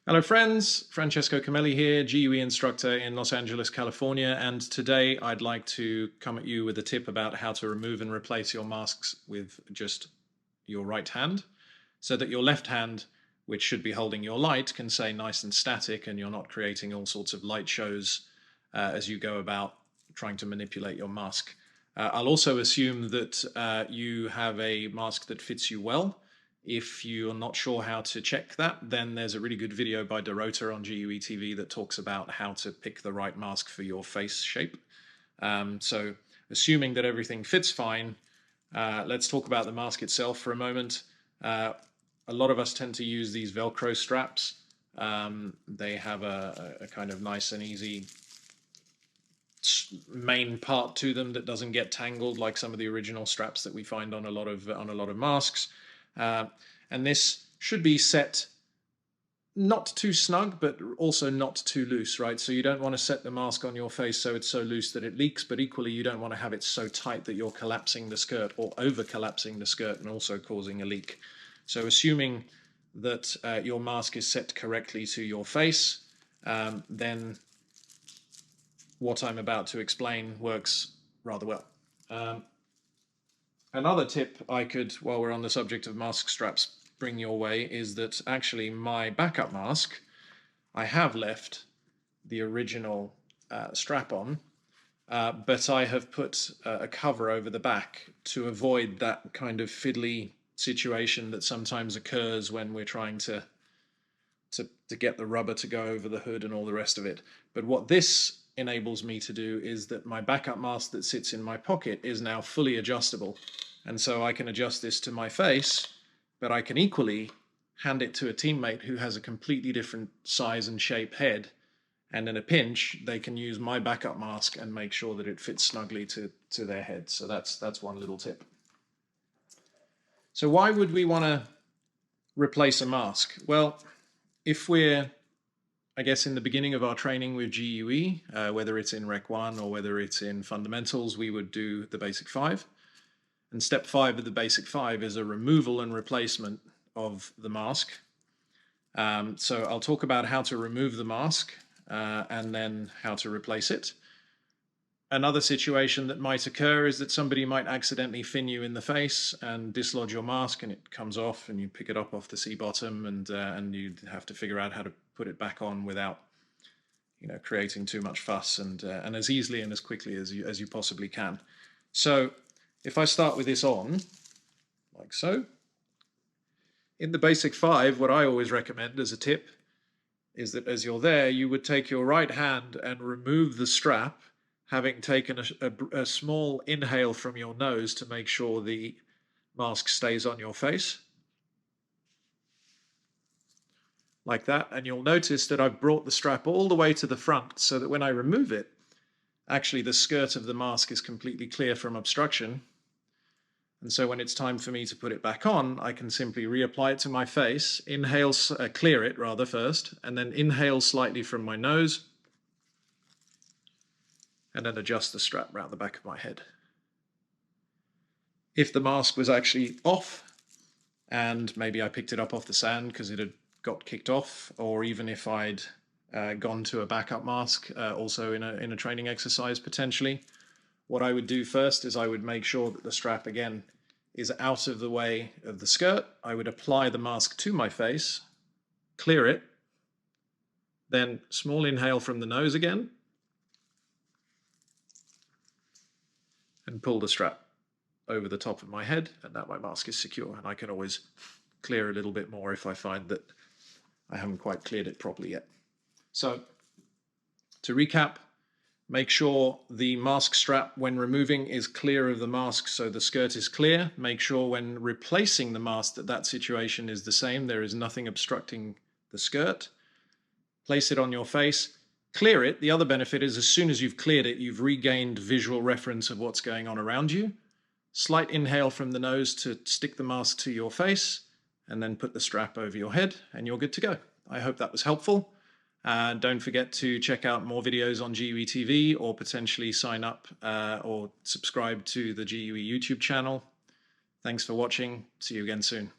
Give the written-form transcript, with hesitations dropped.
Hello friends, Francesco Cameli here, GUE instructor in Los Angeles, California, and today I'd like to come at you with a tip about how to remove and replace your masks with just your right hand, so that your left hand, which should be holding your light, can stay nice and static and you're not creating all sorts of light shows as you go about trying to manipulate your mask. I'll also assume that you have a mask that fits you well. If you're not sure how to check that, then there's a really good video by Lurot on GUE TV that talks about how to pick the right mask for your face shape. So assuming that everything fits fine, let's talk about the mask itself for a moment. A lot of us tend to use these Velcro straps. They have a kind of nice and easy main part to them that doesn't get tangled like some of the original straps that we find on a lot of masks. And this should be set not too snug, but also not too loose, right? So you don't want to set the mask on your face so it's so loose that it leaks, but equally you don't want to have it so tight that you're collapsing the skirt or over-collapsing the skirt and also causing a leak. So assuming that your mask is set correctly to your face, then what I'm about to explain works rather well. Another tip I could, while we're on the subject of mask straps, bring your way is that actually my backup mask, I have left the original strap on, but I have put a cover over the back to avoid that kind of fiddly situation that sometimes occurs when we're trying to get the rubber to go over the hood and all the rest of it. But what this enables me to do is that my backup mask that sits in my pocket is now fully adjustable. And so I can adjust this to my face, but I can equally hand it to a teammate who has a completely different size and shape head. And in a pinch, they can use my backup mask and make sure that it fits snugly to their head. So that's one little tip. So why would we want to replace a mask? Well, if we're, I guess, in the beginning of our training with GUE, whether it's in Rec 1 or whether it's in Fundamentals, we would do the Basic 5. And step 5 of the Basic 5 is a removal and replacement of the mask. So I'll talk about how to remove the mask and then how to replace it. Another situation that might occur is that somebody might accidentally fin you in the face and dislodge your mask, and it comes off, and you pick it up off the seat bottom, and you have to figure out how to put it back on without, creating too much fuss, and as easily and as quickly as you possibly can. So if I start with this on, like so, in the Basic 5, what I always recommend as a tip is that as you're there, you would take your right hand and remove the strap, having taken a small inhale from your nose to make sure the mask stays on your face. Like that. And you'll notice that I've brought the strap all the way to the front so that when I remove it, actually the skirt of the mask is completely clear from obstruction. And so when it's time for me to put it back on, I can simply reapply it to my face, clear it rather first, and then inhale slightly from my nose, and then adjust the strap around the back of my head. If the mask was actually off, and maybe I picked it up off the sand because it had got kicked off, or even if I'd gone to a backup mask, also in a training exercise potentially, what I would do first is I would make sure that the strap, again, is out of the way of the skirt. I would apply the mask to my face, clear it, then small inhale from the nose again, and pull the strap over the top of my head, and now my mask is secure, and I can always clear a little bit more if I find that I haven't quite cleared it properly yet. So, to recap, make sure the mask strap when removing is clear of the mask so the skirt is clear. Make sure when replacing the mask that situation is the same. There is nothing obstructing the skirt. Place it on your face. Clear it. The other benefit is as soon as you've cleared it, you've regained visual reference of what's going on around you. Slight inhale from the nose to stick the mask to your face, and then put the strap over your head, and you're good to go. I hope that was helpful. Don't forget to check out more videos on GUE TV, or potentially sign up or subscribe to the GUE YouTube channel. Thanks for watching. See you again soon.